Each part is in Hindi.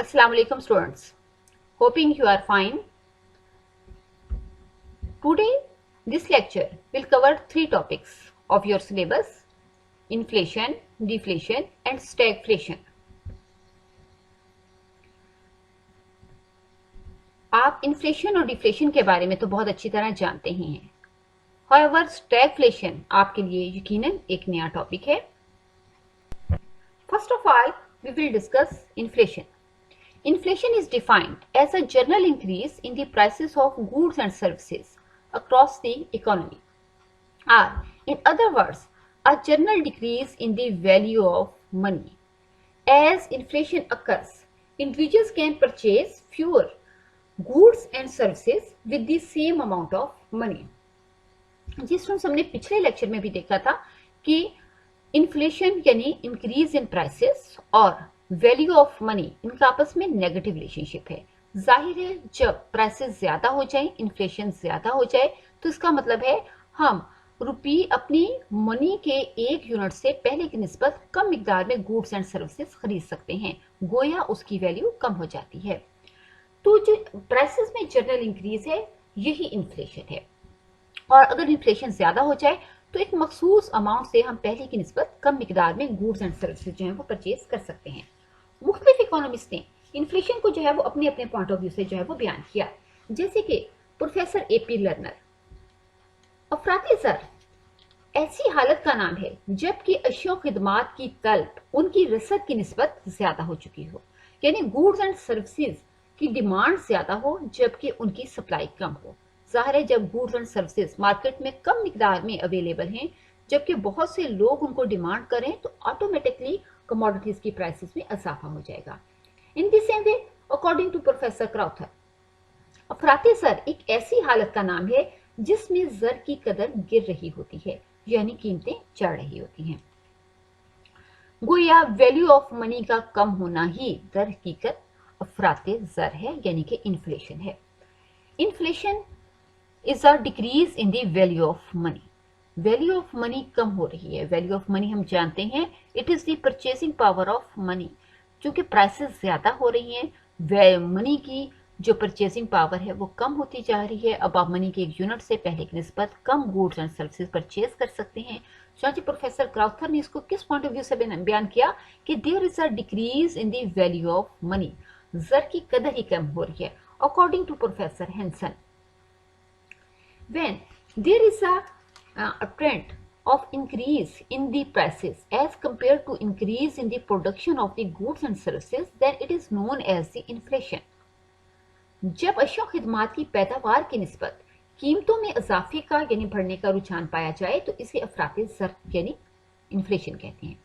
Assalamu alaikum students. Hoping you are fine. Today this lecture will cover three topics of your syllabus: inflation, deflation and stagflation. आप इन्फ्लेशन और डिफ्लेशन के बारे में तो बहुत अच्छी तरह जानते ही हैं. However, stagflation आपके लिए यकीनन एक नया टॉपिक है. First of all, we will discuss inflation. Inflation is defined as a general increase in the prices of goods and services across the economy, or in other words, a general decrease in the value of money. As inflation occurs, individuals can purchase fewer goods and services with the same amount of money. जिस तरह हमने पिछले लेक्चर में भी देखा था कि इन्फ्लेशन यानी इंक्रीज इन प्राइसेस और वैल्यू ऑफ मनी, इनका आपस में नेगेटिव रिलेशनशिप है. जाहिर है जब प्राइसेस ज्यादा हो जाए, इन्फ्लेशन ज्यादा हो जाए, तो इसका मतलब है हम रुपी अपनी मनी के एक यूनिट से पहले की निस्बत कम मिकदार में गुड्स एंड सर्विसेज खरीद सकते हैं, गोया उसकी वैल्यू कम हो जाती है. तो जो प्राइसेस में जनरल इंक्रीज है यही इन्फ्लेशन है. और अगर इन्फ्लेशन ज्यादा हो जाए तो एक मखसूस अमाउंट से हम पहले की निस्बत कम मिकदार में गुड्स एंड सर्विसेज जो है वो परचेज कर सकते हैं. मुख्तलिफ इकोनॉमिस्ट ने इन्फ्लेशन को जो है वो अपने अपने पॉइंट ऑफ व्यू से जो है वो बयान किया, जैसे कि प्रोफेसर ए.पी. लर्नर. अफराती ज़र ऐसी हालत का नाम है जबकि अशिया खिदमात की तलब उनकी रसद की निस्बत ज्यादा हो चुकी हो, यानी गुड्स एंड सर्विसेज की डिमांड ज्यादा हो जबकि उनकी सप्लाई कम हो. जाहिर है जब गुड्स एंड सर्विसेज मार्केट में कम मिकदार में अवेलेबल हैं जबकि बहुत से लोग उनको डिमांड करें तो ऑटोमेटिकली कमोडिटीज की प्राइसेस में इजाफा हो जाएगा. In the same way, according to professor Crowther, अफराती ज़र एक ऐसी हालत का नाम है जिसमें ज़र की कदर गिर रही होती है, यानी कीमतें चढ़ रही होती हैं. गोया वैल्यू ऑफ मनी का कम होना ही दर हकीकत अफराती ज़र है, यानी कि इन्फ्लेशन है. Inflation is a decrease in the value of money. Value of money कम हो रही है. वैल्यू ऑफ मनी हम जानते हैं it is the purchasing power of money. क्योंकि प्राइसेस ज्यादा हो रही हैं, मनी की जो परचेसिंग पावर है वो कम होती जा रही है. अब आप मनी के एक यूनिट से पहले की निस्बत कम गुड्स एंड सर्विसेज परचेज कर सकते हैं. चाहे प्रोफेसर क्राउथर ने इसको किस पॉइंट ऑफ व्यू से बयान किया कि there is a decrease in the value of money. जर की कदर ही कम हो रही है. According to professor Hansen, when there is a trend of increase in the prices as compared to increase in the production of the goods and services, then it is known as the inflation. जब अशिया खिदमात की पैदावार की निस्बत कीमतों में इजाफे का यानी बढ़ने का रुझान पाया जाए तो इसे अफराती ज़र यानी इन्फ्लेशन कहते हैं.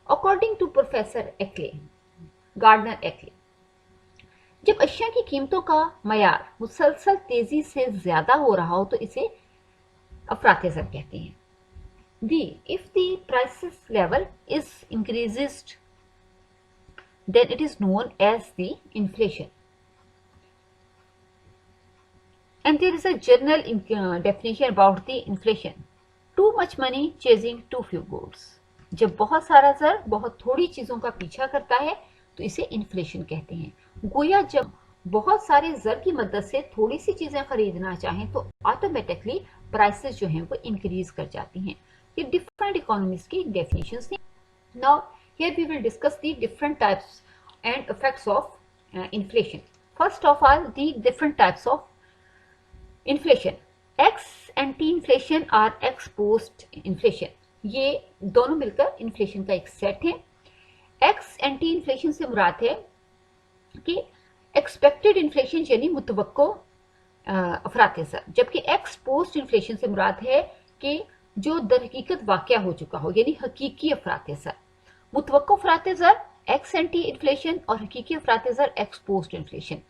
अकॉर्डिंग टू प्रोफेसर एक्ले, गार्डनर एक्ले, जब अशिया की कीमतों का मयार मुसलसल तेजी से ज्यादा हो रहा हो तो इसे अफराती ज़र कहते हैं. If the prices level is increased, then it is known as the inflation. And there is a general definition about the inflation: too much money chasing too few goods. जब बहुत सारा ज़र बहुत थोड़ी चीजों का पीछा करता है तो इसे इन्फ्लेशन कहते हैं. गोया जब बहुत सारे ज़र की मदद से थोड़ी सी चीजें खरीदना चाहें तो ऑटोमेटिकली प्राइसेस जो हैं वो इंक्रीज कर जाती हैं. ये डिफरेंट इकोनॉमिक्स की डेफिनेशंस हैं. Now here we will discuss the different types and effects of inflation. First of all the different types of inflation. Ex ante inflation और एक्स पोस्ट इन्फ्लेशन, ये दोनों मिलकर इन्फ्लेशन का एक सेट है. एक्स एंटी इन्फ्लेशन से मुराद है कि एक्सपेक्टेड इन्फ्लेशन यानी मुतवक्को अफराती ज़र, जबकि एक्स पोस्ट इन्फ्लेशन से मुराद है कि जो दर हकीकत वाक़या हो चुका हो यानी हकीकी अफराती ज़र. मुतवक्को अफराती ज़र एक्स एंटी इन्फ्लेशन और हकीकी अफराती ज़र ex post inflation.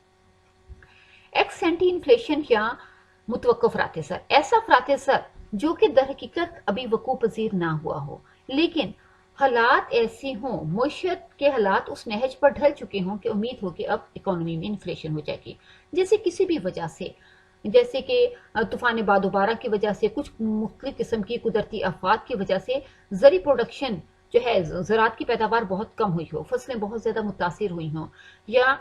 Ex ante inflation या मुतवक्को अफराती ज़र ऐसा अफराती ज़र जो कि दर हकीकत अभी वकू पजीर ना हुआ हो, लेकिन हालात ऐसे हों, मुआशरत के हालात उस नहज पर ढल चुके हों कि उम्मीद हो कि अब इकोनॉमी में इन्फ्लेशन हो जाएगी. जैसे किसी भी वजह से, जैसे कि तूफान बादोबारा की वजह से, कुछ मुख्तलिफ किस्म की कुदरती आफात की वजह से ज़री प्रोडक्शन जो है ज़राअत की पैदावार बहुत कम हुई हो, फसलें बहुत ज़्यादा मुतासिर हुई हों, या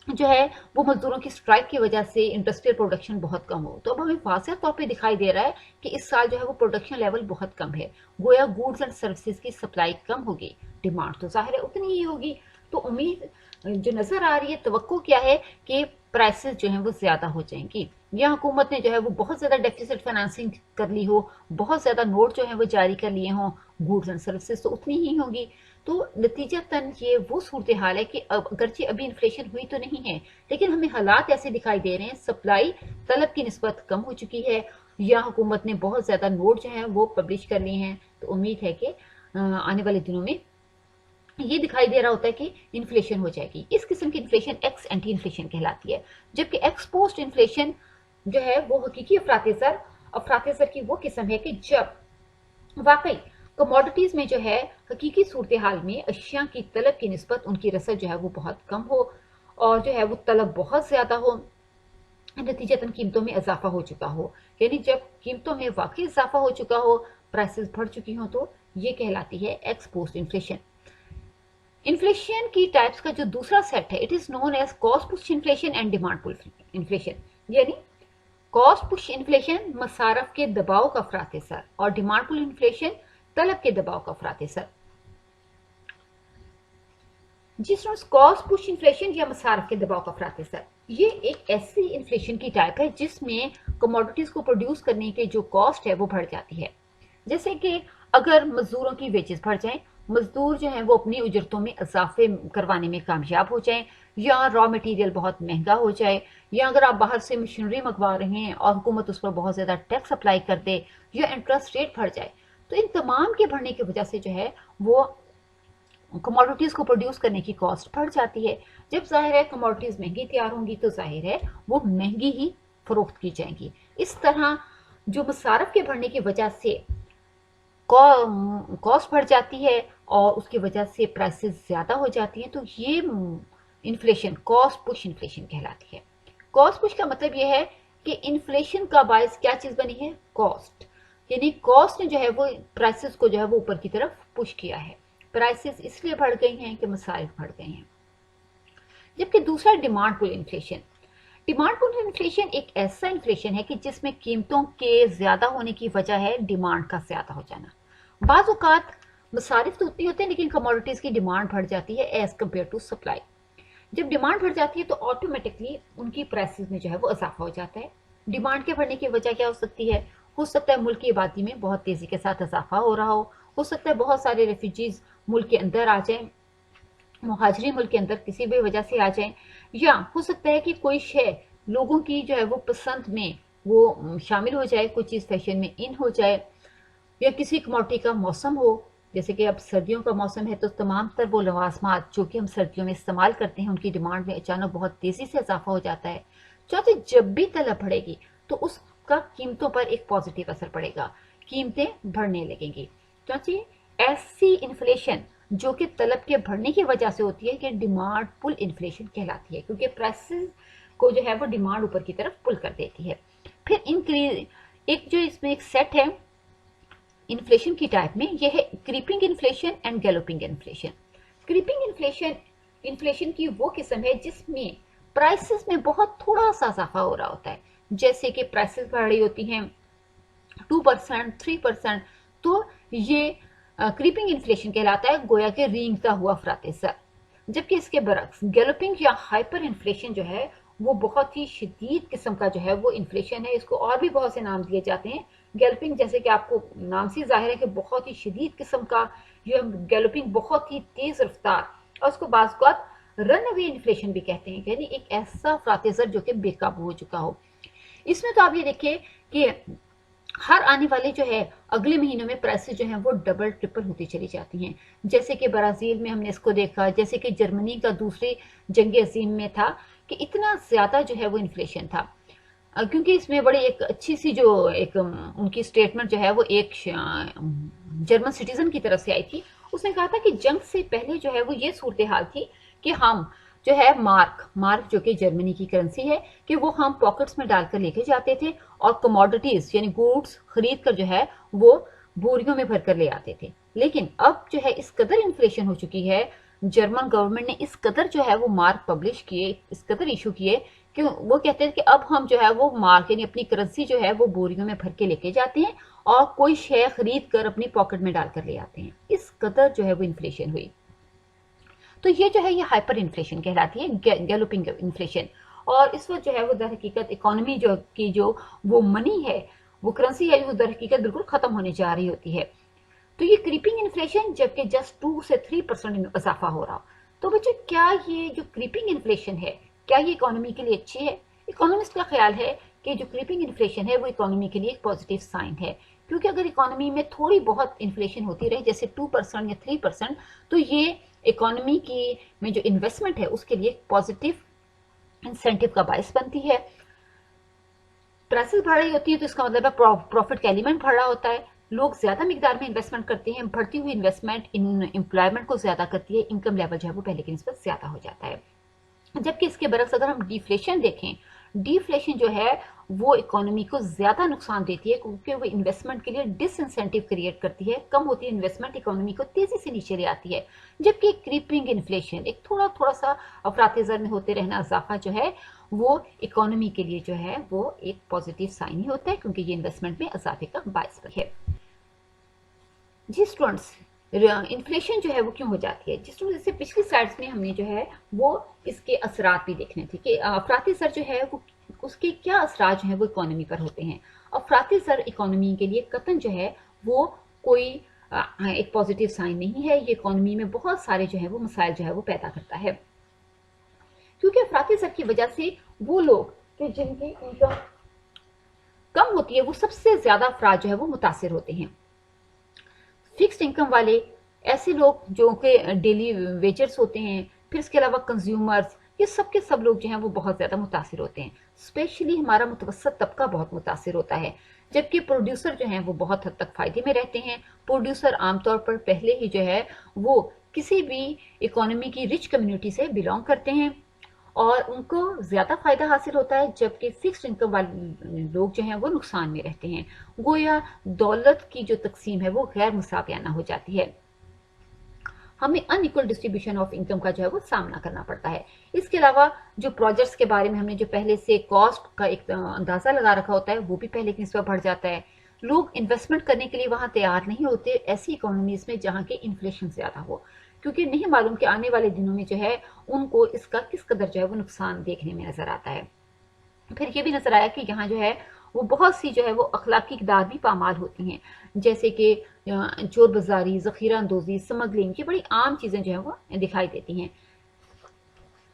जो है वो मजदूरों की स्ट्राइक की वजह से इंडस्ट्रियल प्रोडक्शन बहुत कम हो, तो अब हमें वाज़ेह तौर पे दिखाई दे रहा है कि इस साल जो है वो प्रोडक्शन लेवल बहुत कम है। गोया गुड्स एंड सर्विसेज की सप्लाई कम होगी, डिमांड तो ज़ाहिर है उतनी ही होगी। तो उम्मीद जो नज़र आ रही है, तवक्को क्या है कि प्राइसेस जो हैं वो ज़्यादा हो जाएंगी, या हुकूमत ने जो है वो बहुत ज़्यादा डेफिसिट फाइनेंसिंग कर ली हो, बहुत ज़्यादा नोट जो है वो जारी कर लिए हों, गुड्स एंड सर्विसेज तो उतनी ही होंगी। तो नतीजतन ये वो सूरत हाल है कि अब अगरचे अभी इन्फ्लेशन हुई तो नहीं है, लेकिन हमें हालात ऐसे दिखाई दे रहे हैं, सप्लाई तलब की निस्बत कम हो चुकी है, या हुकूमत ने बहुत ज़्यादा नोट जो है वो पब्लिश कर लिए हैं। तो उम्मीद है कि आने वाले दिनों में ये दिखाई दे रहा होता है कि इन्फ्लेशन हो जाएगी। इस किस्म की इन्फ्लेशन एक्स एंटी इन्फ्लेशन कहलाती है, जबकि एक्स पोस्ट इन्फ्लेशन जो है वो हकीकी अफरात-ए-ज़र की वो किस्म है कि जब वाकई कमोडिटीज में जो है हकीकी सूरत हाल में अशिया की तलब की निस्बत उनकी रसद जो है वो बहुत कम हो, और जो है वो तलब बहुत ज़्यादा हो, नतीजतन कीमतों में इजाफा हो चुका हो। यानी जब कीमतों में वाकई इजाफा हो चुका हो, प्राइसेस बढ़ चुकी हों, तो ये कहलाती है एक्स पोस्ट इन्फ्लेशन। इन्फ्लेशन की टाइप्स का जो दूसरा सेट है, it is known as cost push inflation and demand pull inflation. यानी कॉस्ट पुश इन्फ्लेशन मसारफ के दबाव का अफरात सर, और डिमांड पुल इन्फ्लेशन तलब के दबाव का अफरात सर। जिस कॉस्ट पुश इन्फ्लेशन या मसारफ के दबाव का अफरात सर, ये एक ऐसी इन्फ्लेशन की टाइप है जिसमें कमोडिटीज को प्रोड्यूस करने के जो कॉस्ट है वो बढ़ जाती है। जैसे कि अगर मजदूरों की वेजेस बढ़ जाएं, मजदूर जो हैं वो अपनी उजरतों में इजाफे करवाने में कामयाब हो जाएं, या रॉ मटेरियल बहुत महंगा हो जाए, या अगर आप बाहर से मशीनरी मंगवा रहे हैं और हुकूमत उस पर बहुत ज़्यादा टैक्स अप्लाई कर दे, या इंटरेस्ट रेट बढ़ जाए, तो इन तमाम के बढ़ने की वजह से जो है वो कमोडिटीज़ को प्रोड्यूस करने की कॉस्ट बढ़ जाती है। जब जाहिर है कमोडिटीज़ महंगी तैयार होंगी तो जाहिर है वो महंगी ही फरोख्त की जाएंगी। इस तरह जो मसारफ के बढ़ने की वजह से कॉस्ट बढ़ जाती है और उसकी वजह से प्राइसेस ज़्यादा हो जाती हैं, तो ये इन्फ्लेशन कॉस्ट पुश इन्फ्लेशन कहलाती है। कॉस्ट पुश का मतलब ये है कि इन्फ्लेशन का बायस क्या चीज़ बनी है, कॉस्ट। यानी कॉस्ट ने जो है वो प्राइसेस को जो है वो ऊपर की तरफ पुश किया है। प्राइसेस इसलिए बढ़ गई हैं कि मसारिफ बढ़ गए हैं। जबकि दूसरा demand pull inflation. Demand pull inflation एक ऐसा इन्फ्लेशन है कि जिसमें कीमतों के ज़्यादा होने की वजह है डिमांड का ज़्यादा हो जाना। बाज़ औक़ात मसारिफ तो उतनी होते हैं लेकिन कमोडिटीज़ की डिमांड बढ़ जाती है एज़ कम्पेयर टू सप्लाई। जब डिमांड बढ़ जाती है तो ऑटोमेटिकली उनकी प्राइसेस में जो है वो इजाफा हो जाता है। डिमांड के बढ़ने की वजह क्या हो सकती है? हो सकता है मुल्क की आबादी में बहुत तेज़ी के साथ इजाफा हो रहा हो सकता है बहुत सारे रेफ्यूजीज मुल्क के अंदर आ जाएं, मुहाजिरी मुल्क के अंदर किसी भी वजह से आ जाएं, या हो सकता है कि कोई शय लोगों की जो है वो पसंद में वो शामिल हो जाए, कोई चीज़ फैशन में इन हो जाए, या किसी कमोडिटी का मौसम हो। जैसे कि अब सर्दियों का मौसम है तो तमाम तर वो लवाजमात जो कि हम सर्दियों में इस्तेमाल करते हैं उनकी डिमांड में अचानक बहुत तेज़ी से इजाफा हो जाता है। चौथे, जब भी तलब बढ़ेगी तो उसका कीमतों पर एक पॉजिटिव असर पड़ेगा, कीमतें बढ़ने लगेंगी। चौथी, ऐसी इन्फ्लेशन जो कि तलब के बढ़ने की वजह से होती है कि डिमांड पुल इन्फ्लेशन कहलाती है, क्योंकि प्राइसेस को जो है वो डिमांड ऊपर की तरफ पुल कर देती है। फिर इंक्रीज एक जो इसमें एक सेट है इन्फ्लेशन की टाइप में, यह है creeping inflation and galloping inflation. Creeping inflation की वो किस्म है जिसमें प्राइसेस में बहुत थोड़ा सा इजाफा हो रहा होता है। जैसे कि प्राइसेस बढ़ रही होती हैं 2%, 3%, तो ये क्रीपिंग इन्फ्लेशन कहलाता है, गोया के रेंगता हुआ अफरात सर। जबकि इसके बरक्स गैलोपिंग या हाइपर इन्फ्लेशन जो है वो बहुत ही शदीद किस्म का जो है वो इन्फ्लेशन है। इसको और भी बहुत से नाम दिए जाते हैं। गैलोपिंग जैसे कि आपको नाम से जाहिर है कि बहुत ही शदीद किस्म का, ये गैलोपिंग बहुत ही तेज रफ्तार, और उसको बाज़ रन अवे इन्फ्लेशन भी कहते हैं, यानी एक ऐसा अफरात ज़र जो कि बेकाबू हो चुका हो। इसमें तो आप ये देखिए कि हर आने वाले जो है अगले महीनों में प्राइसेस जो हैं वो डबल ट्रिपल होती चली जाती हैं। जैसे कि ब्राज़ील में हमने इसको देखा, जैसे कि जर्मनी का दूसरी जंग अज़ीम में था कि इतना ज़्यादा जो है वो इन्फ्लेशन था, क्योंकि इसमें बड़ी एक अच्छी सी जो एक उनकी स्टेटमेंट जो है वो एक जर्मन सिटीजन की तरफ से आई थी। उसने कहा था कि जंग से पहले जो है वो ये सूरत हाल थी कि हम जो है मार्क जो कि जर्मनी की करेंसी है, कि वो हम पॉकेट्स में डालकर लेके जाते थे और कमोडिटीज यानी गुड्स खरीद कर जो है वो बोरियों में भर कर ले आते थे। लेकिन अब जो है इस कदर इन्फ्लेशन हो चुकी है, जर्मन गवर्नमेंट ने इस कदर जो है वो मार्क पब्लिश किए, इस कदर इशू किए कि वो कहते हैं कि अब हम जो है वो मार्क यानी अपनी करेंसी जो है वो बोरियों में भर के लेके जाते हैं और कोई शेयर खरीद कर अपनी पॉकेट में डालकर ले आते हैं। इस कदर जो है वो इन्फ्लेशन हुई। तो ये जो है ये हाइपर इन्फ्लेशन कहलाती है, गैलोपिंग इन्फ्लेशन। और इस वक्त जो है वो दर हकीकत इकोनॉमी जो वो मनी है, वो करेंसी है, वो दर हकीकत बिल्कुल खत्म होने जा रही होती है। तो ये क्रीपिंग इन्फ्लेशन जबकि जस्ट 2 से 3% इजाफा हो रहा। तो बच्चों क्या ये जो क्रीपिंग इन्फ्लेशन है, क्या ये इकोनॉमी के लिए अच्छी है? इकोनॉमिस्ट का ख्याल है कि जो क्रीपिंग इन्फ्लेशन है वो इकोनॉमी के लिए एक पॉजिटिव साइन है, क्योंकि अगर इकोनॉमी में थोड़ी बहुत इन्फ्लेशन होती रहे जैसे 2% या 3%, तो ये इकोनॉमी की में जो इन्वेस्टमेंट है उसके लिए पॉजिटिव इंसेंटिव का बायस बनती है। प्राइसेस बढ़ रही होती है तो इसका मतलब है प्रॉफिट का एलिमेंट बढ़ रहा होता है, लोग ज्यादा मिकदार में इन्वेस्टमेंट करते हैं, बढ़ती हुई इन्वेस्टमेंट इन एम्प्लॉयमेंट को ज्यादा करती है, इनकम लेवल जो है वो पहले की निस्बत ज्यादा हो जाता है। जबकि इसके बरक्स अगर हम डिफ्लेशन देखें, डिफ्लेशन जो है वो इकोनॉमी को ज्यादा नुकसान देती है, क्योंकि वो इन्वेस्टमेंट के लिए डिसइंसेंटिव क्रिएट करती है, कम होती है इन्वेस्टमेंट, इकोनॉमी को तेजी से नीचे ले आती है। जबकि क्रीपिंग इन्फ्लेशन एक थोड़ा सा अफरातज़र में होते रहना इजाफा जो है वो इकोनॉमी के लिए जो है वो एक पॉजिटिव साइन ही होता है, क्योंकि ये इन्वेस्टमेंट में इजाफे का बायस है। जी स्टूडेंट्स, इन्फ्लेशन जो है वो क्यों हो जाती है? जिस जैसे पिछली स्लाइड्स में हमने जो है वो इसके असरात भी देखने थे कि अफराती ज़र जो है वो उसके क्या असरात जो है वो इकोनॉमी पर होते हैं। अफराती ज़र इकोनॉमी के लिए कतन जो है वो कोई एक पॉजिटिव साइन नहीं है, ये इकोनॉमी में बहुत सारे जो है वो मसाइल जो है वो पैदा करता है, क्योंकि अफराती ज़र की वजह से वो लोग कि जिनकी इनकम कम होती है वो सबसे ज्यादा अफराद जो है वो मुतासिर होते हैं। फिक्स्ड इनकम वाले, ऐसे लोग जो कि डेली वेजर्स होते हैं, फिर इसके अलावा कंज्यूमर्स, ये सब के सब लोग जो हैं वो बहुत ज़्यादा मुतासिर होते हैं। स्पेशली हमारा मुतवसत तबका बहुत मुतासिर होता है, जबकि प्रोड्यूसर जो हैं वो बहुत हद तक फ़ायदे में रहते हैं। प्रोड्यूसर आमतौर पर पहले ही जो है वो किसी भी इकोनॉमी की रिच कम्युनिटी से बिलोंग करते हैं और उनको ज़्यादा फ़ायदा हासिल होता है, जबकि फिक्स्ड इनकम वाले लोग जो हैं वो नुकसान में रहते हैं। गोया दौलत की जो तकसीम है वो गैर मुसावियाना हो जाती है, हमें अनइक्वल डिस्ट्रीब्यूशन ऑफ इनकम का जो है वो सामना करना पड़ता है। इसके अलावा जो प्रोजेक्ट्स के बारे में हमने जो पहले से कॉस्ट का एक अंदाज़ा लगा रखा होता है वो भी पहले की निस्बत बढ़ जाता है। लोग इन्वेस्टमेंट करने के लिए वहाँ तैयार नहीं होते ऐसी इकोनॉमीज़ में जहाँ के इन्फ्लेशन ज़्यादा हो, क्योंकि नहीं मालूम कि आने वाले दिनों में जो है उनको इसका किस कदर जो है वो नुकसान देखने में नज़र आता है। फिर ये भी नज़र आया कि यहाँ जो है वो बहुत सी जो है वो अखलाकी इक़दार भी पामाल होती हैं, जैसे कि चोर बाजारी, ज़ख़ीरा अंदोज़ी, स्मगलिंग, ये बड़ी आम चीज़ें जो है वो दिखाई देती हैं।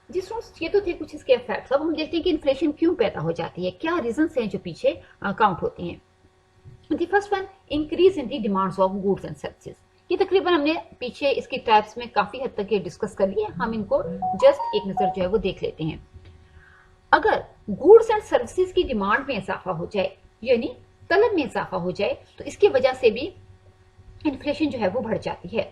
जिस ये तो थे कुछ इसके इफेक्ट्स। अब हम देखते हैं कि इन्फ्लेशन क्यों पैदा हो जाती है, क्या रीजंस हैं जो पीछे काउंट होती हैं। The first one, increase in the demands of goods and services. ये तकरीबन हमने पीछे इसकी टाइप्स में काफ़ी हद तक ये डिस्कस कर लिए, हम इनको जस्ट एक नज़र जो है वो देख लेते हैं। अगर गुड्स एंड सर्विसेज की डिमांड में इजाफा हो जाए, यानी तलब में इजाफा हो जाए, तो इसकी वजह से भी इन्फ्लेशन जो है वो बढ़ जाती है।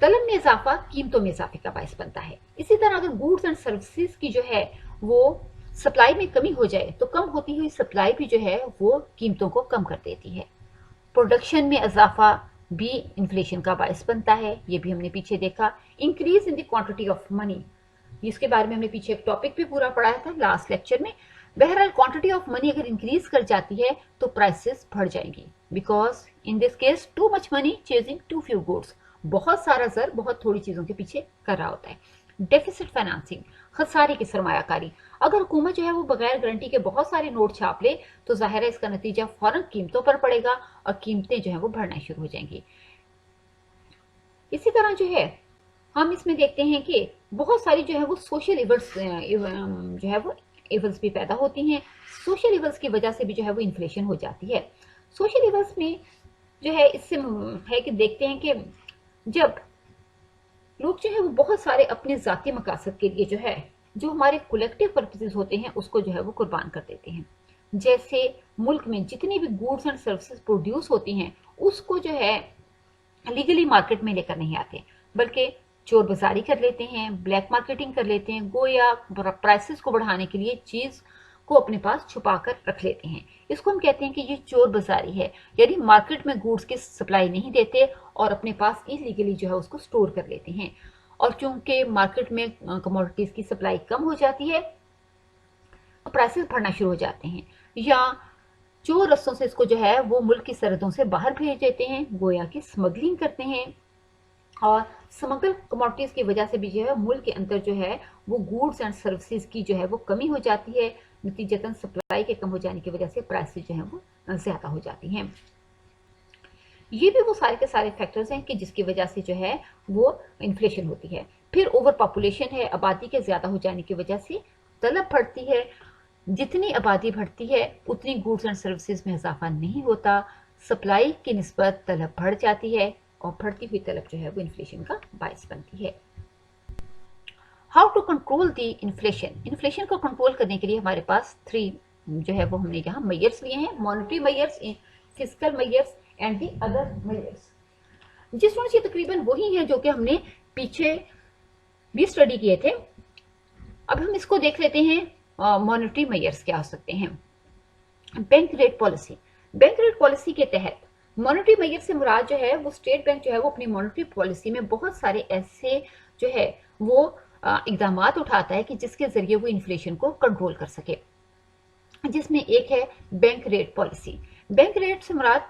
तलब में इजाफा कीमतों में इजाफे का बायस बनता है। इसी तरह अगर गुड्स एंड सर्विसेज की जो है वो सप्लाई में कमी हो जाए तो कम होती हुई सप्लाई भी जो है वो कीमतों को कम कर देती है। प्रोडक्शन में इजाफा भी इन्फ्लेशन का बायस बनता है, ये भी हमने पीछे देखा। Increase in the quantity of money, इसके बारे में हमने पीछे एक टॉपिक भी पूरा पढ़ाया था लास्ट लेक्चर में। बहरहाल क्वांटिटी ऑफ मनी अगर इंक्रीज कर जाती है तो प्राइसेस बढ़ जाएंगी, because in this case too much money chasing too few goods, बहुत सारा जर बहुत थोड़ी चीजों के पीछे कर रहा होता है। डेफिसिट फाइनेंसिंग, खसारे की सरमायाकारी, अगर हुकूमत जो है वो बगैर गारंटी के बहुत सारे नोट छाप ले तो जाहिर है इसका नतीजा फौरन कीमतों पर पड़ेगा और कीमतें जो है वो बढ़ना शुरू हो जाएंगी। इसी तरह जो है हम इसमें देखते हैं कि बहुत सारी जो है वो सोशल इवल्स जो है वो इवल्स भी पैदा होती हैं। सोशल इवल्स की वजह से भी जो है वो इन्फ्लेशन हो जाती है। सोशल इवल्स में जो है इससे है कि देखते हैं कि जब लोग जो है वो बहुत सारे अपने ज़ाती मकासद के लिए जो है जो हमारे कलेक्टिव पर्पसेस होते हैं उसको जो है वो कुर्बान कर देते हैं। जैसे मुल्क में जितनी भी गुड्स एंड सर्विसेज प्रोड्यूस होती हैं उसको जो है लीगली मार्केट में लेकर नहीं आते, बल्कि चोर बाजारी कर लेते हैं, ब्लैक मार्केटिंग कर लेते हैं, गोया प्राइसेस को बढ़ाने के लिए चीज़ को अपने पास छुपा कर रख लेते हैं। इसको हम कहते हैं कि ये चोर बाजारी है, यानी मार्केट में गुड्स की सप्लाई नहीं देते और अपने पास इलीगली जो है उसको स्टोर कर लेते हैं। और चूंकि मार्केट में कमोडिटीज की सप्लाई कम हो जाती है, प्राइसेस बढ़ना शुरू हो जाते हैं, या चोर रस्तों से इसको जो है वो मुल्क की सरहदों से बाहर भेज देते हैं, गोया की स्मगलिंग करते हैं। और स्मगल कमोडिटीज की वजह से भी जो है मुल्क के अंदर जो है वो गुड्स एंड सर्विसेज की जो है वो कमी हो जाती है। नतीजतन सप्लाई के कम हो जाने की वजह से प्राइसेस जो है वो ज्यादा हो जाती हैं। ये भी वो सारे के सारे फैक्टर्स हैं कि जिसकी वजह से जो है वो इन्फ्लेशन होती है। फिर ओवर पॉपुलेशन है, आबादी के ज्यादा हो जाने की वजह से तलब बढ़ती है। जितनी आबादी बढ़ती है उतनी गुड्स एंड सर्विसेज में इजाफा नहीं होता, सप्लाई की निस्बत तलब बढ़ जाती है और बढ़ती हुई तलब जो है वो इन्फ्लेशन का बायस बनती है। How to control the inflation. Inflation को कंट्रोल करने के लिए हमारे पास 3 जो है वो हमने यहाँ मेजर्स लिए हैं, monetary measures, fiscal measures and the other measures. जिस स्टूडेंट्स ये तकरीबन वही है जो कि हमने पीछे भी स्टडी किए थे। अब हम इसको देख लेते हैं मॉनेटरी मेजर्स क्या हो सकते हैं। Bank rate policy. Bank rate policy के तहत मॉनेटरी मेजर से मुराद जो है वो स्टेट बैंक जो है वो अपनी मॉनेटरी पॉलिसी में बहुत सारे ऐसे जो है वो इकदामात उठाता है कि जिसके जरिए वो इन्फ्लेशन को कंट्रोल कर सके, जिसमें एक है bank rate policy. Bank rate से मुराद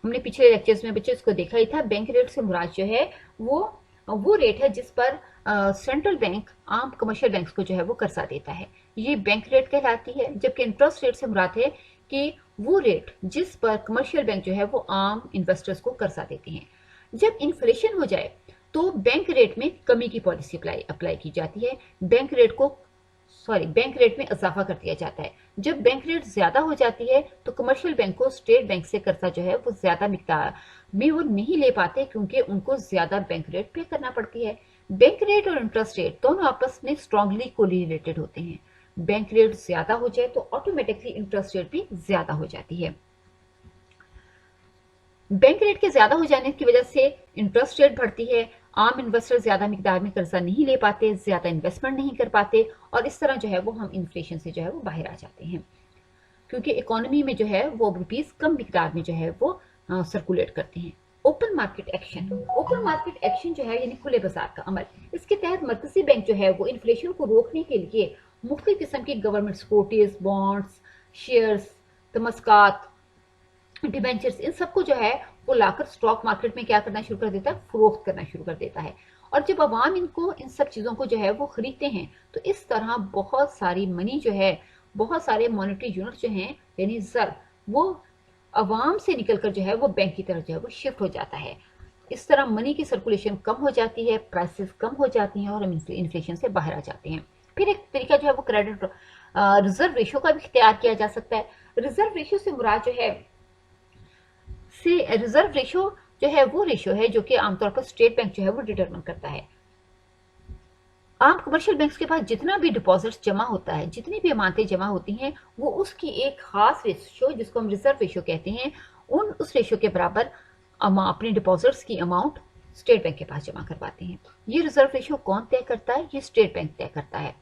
हमने पिछले लेक्चर्स में बच्चों इसको देखा ही था। बैंक रेट से मुराद जो है वो रेट है जिस पर सेंट्रल बैंक आम कमर्शियल बैंक्स को जो है वो कर्जा देता है, ये बैंक रेट कहलाती है। जबकि इंटरेस्ट रेट से मुराद है कि वो रेट जिस पर कमर्शियल बैंक जो है वो आम इन्वेस्टर्स को कर्जा देते हैं। जब इन्फ्लेशन हो जाए तो बैंक रेट में कमी की पॉलिसी अप्लाई की जाती है, बैंक रेट में इजाफा कर दिया जाता है। जब बैंक रेट ज्यादा हो जाती है तो कमर्शियल बैंक को स्टेट बैंक से कर्जा जो है वो ज्यादा मिकदार में वो नहीं ले पाते, क्योंकि उनको ज्यादा बैंक रेट पे करना पड़ती है। बैंक रेट और इंटरेस्ट रेट दोनों आपस में स्ट्रांगली कोरिलेटेड होते हैं। बैंक रेट ज्यादा हो जाए तो ऑटोमेटिकली इंटरेस्ट रेट भी ज्यादा हो जाती है। बैंक रेट के ज्यादा हो जाने की वजह से इंटरेस्ट रेट बढ़ती है, आम इन्वेस्टर ज्यादा मिकदार में कर्जा नहीं ले पाते, ज्यादा इन्वेस्टमेंट नहीं कर पाते, और इस तरह जो है वो हम इन्फ्लेशन से जो है वो बाहर आ जाते हैं, क्योंकि इकोनॉमी में जो है वो रुपीस कम मिकदार में जो है वो सर्कुलेट करते हैं। Open market action. Open market action जो है यानी खुले बाजार का अमल, इसके तहत मरकजी बैंक जो है वो इन्फ्लेशन को रोकने के लिए मुख्तलिफ किस्म की गवर्नमेंट सिक्योरिटीज, बॉन्ड्स, शेयर्स, तमस्कात, डिबेंचर्स, इन सबको जो है वो लाकर स्टॉक मार्केट में क्या करना शुरू कर देता है, फरोख्त करना शुरू कर देता है। और जब अवाम इनको इन सब चीजों को जो है वो खरीदते हैं तो इस तरह बहुत सारी मनी जो है, बहुत सारे मॉनेटरी यूनिट जो हैं यानी ज़र, वो अवाम से निकलकर जो है वो बैंक की तरफ जो है वो शिफ्ट हो जाता है। इस तरह मनी की सर्कुलेशन कम हो जाती है, प्राइसेस कम हो जाती हैं और हम इन्फ्लेशन से बाहर आ जाते हैं। फिर एक तरीका जो है वो क्रेडिट रिजर्व रेशियो का भी इख्तियार किया जा सकता है। रिजर्व रेशियो से मुराद जो है रिजर्व रेशियो जो है वो रेशियो है जो कि आमतौर पर स्टेट बैंक जो है वो डिटरमिन करता है। आम कमर्शियल बैंक्स के पास जितना भी डिपॉजिट्स जमा होता है, जितनी भी अमानतें जमा होती हैं, वो उसकी एक खास रेशियो जिसको हम रिजर्व रेशियो कहते हैं, उस रेशियो के बराबर अपने डिपॉजिट्स की अमाउंट स्टेट बैंक के पास जमा करवाते हैं। ये रिजर्व रेशियो कौन तय करता है? ये स्टेट बैंक तय करता है।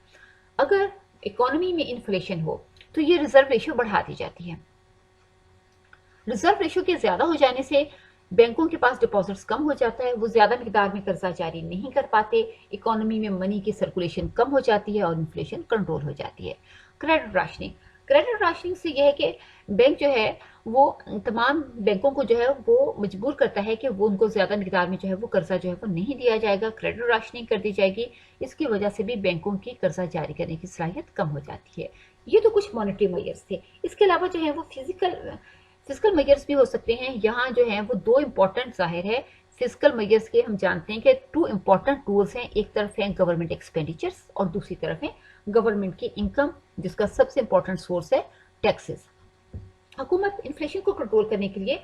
अगर इकोनॉमी में इन्फ्लेशन हो तो ये रिजर्व रेशियो बढ़ा दी जाती है। रिजर्व रेशियो के ज्यादा हो जाने से बैंकों के पास डिपॉजिट्स कम हो जाता है, वो ज्यादा मिकदार में कर्जा जारी नहीं कर पाते, इकोनॉमी में मनी की सर्कुलेशन कम हो जाती है और इन्फ्लेशन कंट्रोल हो जाती है। Credit rationing. क्रेडिट राशनिंग से यह है कि बैंक जो है वो तमाम बैंकों को जो है वो मजबूर करता है कि वो उनको ज्यादा मिकदार में जो है वो कर्जा जो है वो नहीं दिया जाएगा, क्रेडिट राशनिंग कर दी जाएगी। इसकी वजह से भी बैंकों की कर्जा जारी करने की सलाहियत कम हो जाती है। ये तो कुछ मॉनेटरी मेजर्स थे। इसके अलावा जो है वो फिजिकल मेजर्स भी हो सकते हैं। यहाँ जो है वो 2 इंपॉर्टेंट जाहिर है फिजिकल मेजर्स के। हम जानते हैं कि 2 इंपॉर्टेंट टूल्स हैं, एक तरफ है गवर्नमेंट एक्सपेंडिचर्स और दूसरी तरफ है गवर्नमेंट की इनकम, जिसका सबसे इंपॉर्टेंट सोर्स है टैक्सेस। हुकूमत इन्फ्लेशन को कंट्रोल करने के लिए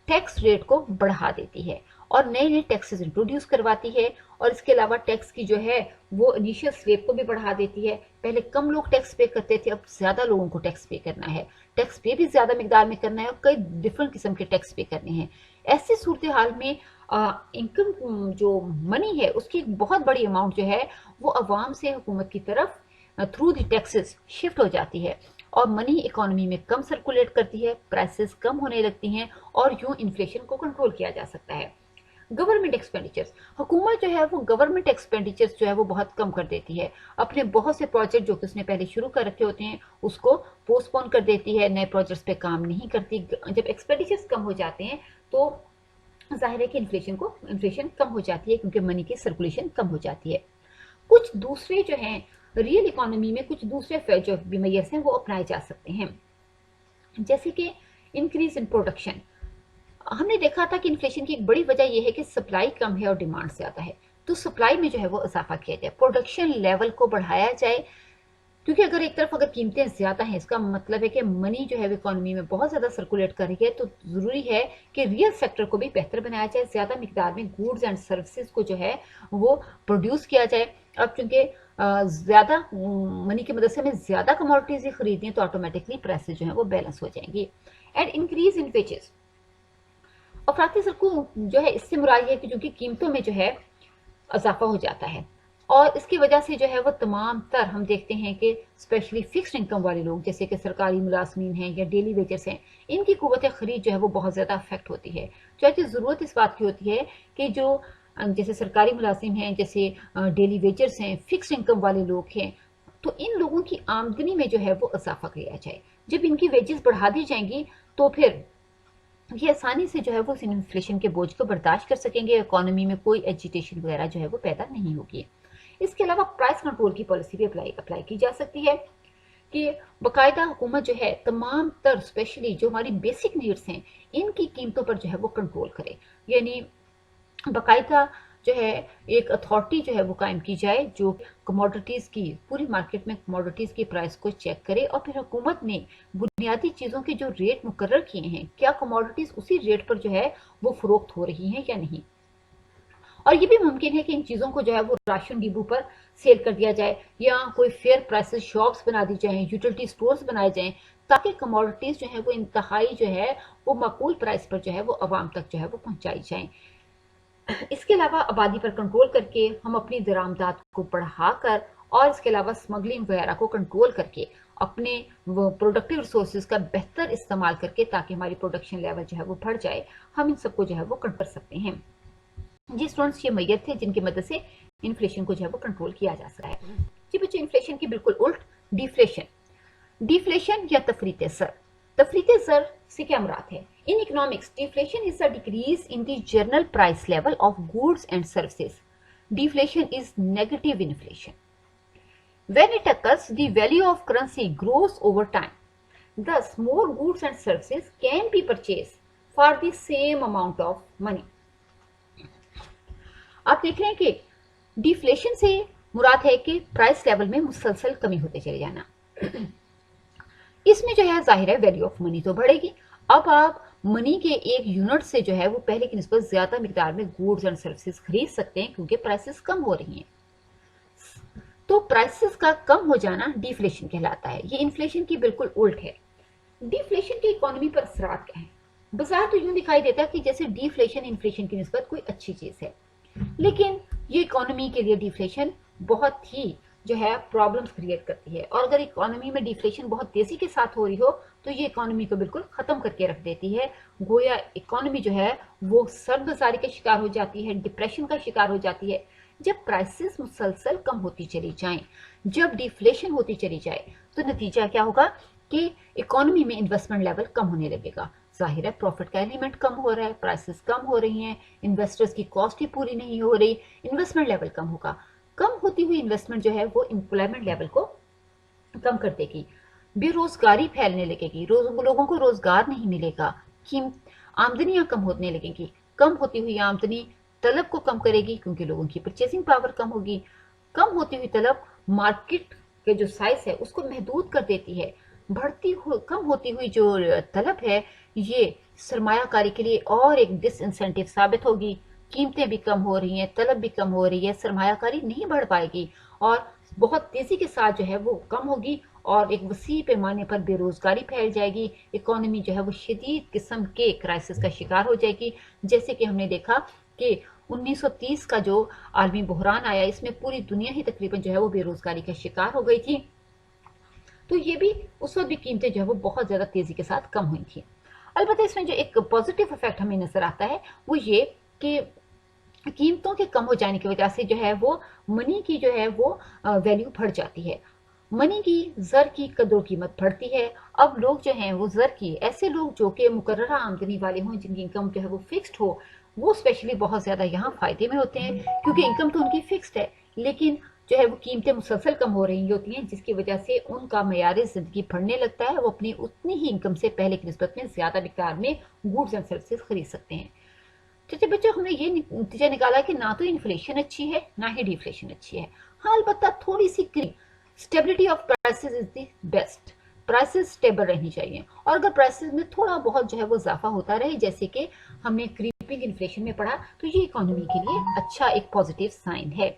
टैक्स रेट को बढ़ा देती है और नए नए टैक्सेस इंट्रोड्यूस करवाती है, और इसके अलावा टैक्स की जो है वो इनिशियल स्लैब को भी बढ़ा देती है। पहले कम लोग टैक्स पे करते थे, अब ज्यादा लोगों को टैक्स पे करना है, टैक्स पे भी ज्यादा मिकदार में करना है और कई डिफरेंट किस्म के टैक्स पे करने हैं। ऐसी सूरत हाल में इनकम जो मनी है उसकी एक बहुत बड़ी अमाउंट जो है वो अवाम से हुकूमत की तरफ थ्रू द टैक्सेस शिफ्ट हो जाती है। और मनी इकोनॉमी में कम सर्कुलेट करती है, प्राइसेस कम होने लगती हैं और यूं इन्फ्लेशन को कंट्रोल किया जा सकता है। गवर्नमेंट एक्सपेंडिचर्स, हुकूमत जो है वो गवर्नमेंट एक्सपेंडिचर्स जो है वो बहुत कम कर देती है। अपने बहुत से प्रोजेक्ट जो कि उसने पहले शुरू कर रखे होते हैं उसको पोस्टपोन कर देती है, नए प्रोजेक्ट्स पे काम नहीं करती। जब एक्सपेंडिचर्स कम हो जाते हैं तो जाहिर है कि इन्फ्लेशन कम हो जाती है, क्योंकि मनी की सर्कुलेशन कम हो जाती है। कुछ दूसरे जो हैं रियल इकोनॉमी में कुछ दूसरे जो मेजर्स हैं वो अपनाए जा सकते हैं, जैसे कि इंक्रीज इन प्रोडक्शन। हमने देखा था कि इन्फ्लेशन की एक बड़ी वजह यह है कि सप्लाई कम है और डिमांड ज्यादा है, तो सप्लाई में जो है वो इजाफा किया जाए, प्रोडक्शन लेवल को बढ़ाया जाए। क्योंकि अगर एक तरफ अगर कीमतें ज्यादा हैं, इसका मतलब है कि मनी जो है इकोनॉमी में बहुत ज्यादा सर्कुलेट कर रही है, तो जरूरी है कि रियल सेक्टर को भी बेहतर बनाया जाए, ज्यादा मिकदार में गुड्स एंड सर्विसेज को जो है वो प्रोड्यूस किया जाए। अब चूंकि ज्यादा मनी की मदद से हमें ज्यादा कमोडिटीज खरीदनी है तो ऑटोमेटिकली प्राइसेस जो है वो बैलेंस हो जाएंगी। एंड इंक्रीज इन वेजेस, अफराती सरकू जो है इससे मुराद है कि जो कि कीमतों में जो है इजाफा हो जाता है, और इसकी वजह से जो है वो तमाम तर हम देखते हैं कि स्पेशली फिक्स्ड इनकम वाले लोग जैसे कि सरकारी मुलाजमीन हैं या डेली वेजर्स हैं, इनकी कुव्वत खरीद जो है वो बहुत ज़्यादा अफेक्ट होती है। चाहे ज़रूरत इस बात की होती है कि जो जैसे सरकारी मुलाजिम हैं, जैसे डेली वेजर्स हैं, फिक्स्ड इनकम वाले लोग हैं, तो इन लोगों की आमदनी में जो है वो इजाफा किया जाए। जब इनकी वेजेस बढ़ा दी जाएंगी तो फिर ये आसानी से जो है वो इन्फ्लेशन के बोझ को बर्दाश्त कर सकेंगे, इकोनॉमी में कोई एजिटेशन वगैरह जो है वो पैदा नहीं होगी। इसके अलावा प्राइस कंट्रोल की पॉलिसी भी अप्लाई की जा सकती है कि बाकायदा हुकूमत जो है तमाम तर स्पेशली जो हमारी बेसिक नीड्स हैं इनकी कीमतों पर जो है वो कंट्रोल करे, यानी बाकायदा जो है एक अथॉरिटी जो है वो कायम की जाए जो कमोडिटीज़ की पूरी मार्केट में कमोडिटीज़ की प्राइस को चेक करे, और फिर हुकूमत ने बुनियादी चीज़ों के जो रेट मुकर्रर किए हैं, क्या कमोडिटीज़ उसी रेट पर जो है वो फरोख्त हो रही हैं या नहीं। और ये भी मुमकिन है कि इन चीज़ों को जो है वो राशन डिपो पर सेल कर दिया जाए या कोई फेयर प्राइसेस शॉप्स बना दी जाएं, यूटिलिटी स्टोर्स बनाए जाएं, ताकि कमोडिटीज़ जो है वो इंतहाई जो है वो माकूल प्राइस पर जो है वो आवाम तक जो है वो पहुंचाई जाएं। इसके अलावा आबादी पर कंट्रोल करके हम अपनी दरामदात को बढ़ाकर और इसके अलावा स्मगलिंग वगैरह को कंट्रोल करके अपने प्रोडक्टिव रिसोर्सेज का बेहतर इस्तेमाल करके ताकि हमारी प्रोडक्शन लेवल जो है वो बढ़ जाए, हम इन सबको जो है वो कर सकते हैं। जी स्टूडेंट्स, ये मैयत थे जिनकी मदद से इन्फ्लेशन को जो है वो कंट्रोल किया जा सकता है। जी बच्चों, इन्फ्लेशन की बिल्कुल उल्ट डिफ्लेशन, डिफ्लेशन या तफरीते ज़र। तफरीते ज़र से क्या मुराद है? In economics deflation is a decrease in the general price level of goods and services. Deflation is negative inflation. When it occurs, the value of currency grows over time. Thus, more goods and services can be purchased for the same amount of money. आप देख रहे हैं कि डिफ्लेशन से मुराद है कि प्राइस लेवल में मुसलसल कमी होते चले जाना। इसमें जो है जाहिर है वैल्यू ऑफ मनी तो बढ़ेगी। अब आप मनी के एक यूनिट से जो है वो पहले की निस्बत ज्यादा मिकदार में गुड्स एंड सर्विसेज खरीद सकते हैं क्योंकि प्राइसेस कम हो रही हैं। तो प्राइसेस का कम हो जाना डिफ्लेशन कहलाता है। ये इन्फ्लेशन की बिल्कुल उल्ट है। डिफ्लेशन की इकोनॉमी पर असरात क्या है? बाजार तो यूं दिखाई देता है कि जैसे डिफ्लेशन इन्फ्लेशन की निस्बत कोई अच्छी चीज है, लेकिन ये इकोनॉमी के लिए डिफ्लेशन बहुत ही जो है प्रॉब्लम्स क्रिएट करती है, और अगर इकोनॉमी में डिफ्लेशन बहुत तेजी के साथ हो रही हो तो ये इकोनॉमी को बिल्कुल खत्म करके रख देती है। गोया इकोनॉमी जो है वो सर्दबाजारी का शिकार हो जाती है, डिप्रेशन का शिकार हो जाती है। जब प्राइसेस मुसलसल कम होती चली जाएं, जब डिफ्लेशन होती चली जाए, तो नतीजा क्या होगा कि इकोनॉमी में इन्वेस्टमेंट लेवल कम होने लगेगा। जाहिर है प्रॉफिट का एलिमेंट कम हो रहा है, प्राइसेस कम हो रही हैं, इन्वेस्टर्स की कॉस्ट ही पूरी नहीं हो रही, इन्वेस्टमेंट लेवल कम होगा। कम होती हुई इन्वेस्टमेंट जो है वो एम्प्लॉयमेंट लेवल को कम कर देगी, बेरोजगारी फैलने लगेगी, लोगों को रोजगार नहीं मिलेगा, आमदनियां कम होने लगेंगी। कम होती हुई आमदनी तलब को कम करेगी क्योंकि लोगों की परचेसिंग पावर कम होगी। कम होती हुई तलब मार्केट के जो साइज है उसको महदूद कर देती है। कम होती हुई जो तलब है ये सरमायाकारी के लिए और एक डिसइंसेंटिव साबित होगी। कीमतें भी कम हो रही हैं, तलब भी कम हो रही है, सरमायाकारी नहीं बढ़ पाएगी और बहुत तेजी के साथ जो है वो कम होगी और एक वसी पैमाने पर बेरोजगारी फैल जाएगी। इकोनॉमी जो है वो शदीद किस्म के क्राइसिस का शिकार हो जाएगी। जैसे कि हमने देखा कि 1930 का जो आलमी बहरान आया, इसमें पूरी दुनिया ही तकरीबन जो है वो बेरोजगारी का शिकार हो गई थी। तो ये भी उस वक्त भी कीमतें जो है वो बहुत ज़्यादा तेज़ी के साथ कम हुई थी। अलबत्ता इसमें जो एक पॉजिटिव इफेक्ट हमें नज़र आता है वो ये कि कीमतों के कम हो जाने की वजह से जो है वो मनी की जो है वो वैल्यू बढ़ जाती है। मनी की ज़र की कदर कीमत बढ़ती है। अब लोग जो हैं वो ज़र की, ऐसे लोग जो कि मुकर्ररा आमदनी वाले हों, जिनकी इनकम जो है वो फिक्स्ड हो, वो स्पेशली बहुत ज़्यादा यहाँ फ़ायदे में होते हैं, क्योंकि इनकम तो उनकी फिक्स्ड है, लेकिन जो है वो कीमतें मुसलसल कम हो रही होती हैं, जिसकी वजह से उनका मयार ज़िंदगी बढ़ने लगता है। वो अपनी उतनी ही इनकम से पहले की निस्बत में ज़्यादा मिकदार में गुड्स एंड सर्विसेज खरीद सकते हैं। तो बच्चों, हमने ये नतीजा निकाला कि ना तो इन्फ्लेशन अच्छी है ना ही डिफ्लेशन अच्छी है। हाँ, अलबत्ता थोड़ी सी stability of prices is the best. Prices stable रहनी चाहिए, और अगर प्राइसेस में थोड़ा बहुत जो है वो इजाफा होता रहे, जैसे कि हमने क्रीपिंग इन्फ्लेशन में पढ़ा, तो ये इकोनॉमी के लिए अच्छा एक पॉजिटिव साइन है।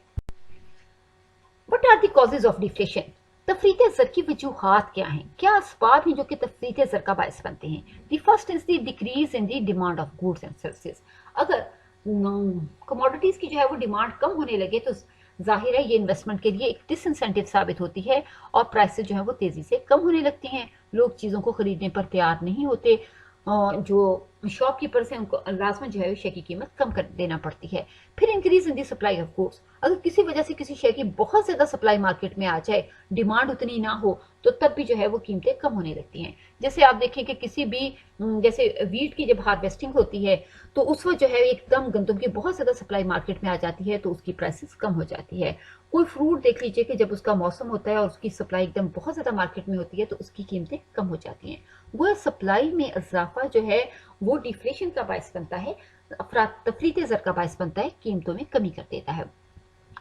What are the causes of deflation? तफरीते ज़र की वजूहात क्या हैं? क्या असबाब हैं जो कि तफरीते ज़र का बायस बनते हैं? The first is the decrease in the demand of goods and services. अगर कमोडिटीज की जो है वो डिमांड कम होने लगे तो जाहिर है ये इन्वेस्टमेंट के लिए एक डिसइंसेंटिव साबित होती है, और प्राइसेस जो है वो तेजी से कम होने लगती हैं। लोग चीज़ों को खरीदने पर तैयार नहीं होते। जो शॉपकीपर्स हैं उनको लाजमन जो है शे की कीमत कम कर देना पड़ती है। फिर increase in the supply of goods. अगर किसी वजह से किसी शे की बहुत ज़्यादा सप्लाई मार्केट में आ जाए, डिमांड उतनी ना हो, तो तब भी जो है वो कीमतें कम होने लगती हैं। जैसे आप देखें कि किसी भी जैसे वीट की जब हार्वेस्टिंग होती है, तो उस वक्त जो है एकदम गंदम की बहुत ज़्यादा सप्लाई मार्केट में आ जाती है, तो उसकी प्राइसेस कम हो जाती है। कोई फ्रूट देख लीजिए कि जब उसका मौसम होता है और उसकी सप्लाई एकदम बहुत ज़्यादा मार्केट में होती है, तो उसकी कीमतें कम हो जाती हैं। वो सप्लाई में इजाफा जो है वो डिफ्लेशन का बायस बनता है, अफरात तफरीते ज़र का बायस बनता है, कीमतों में कमी कर देता है।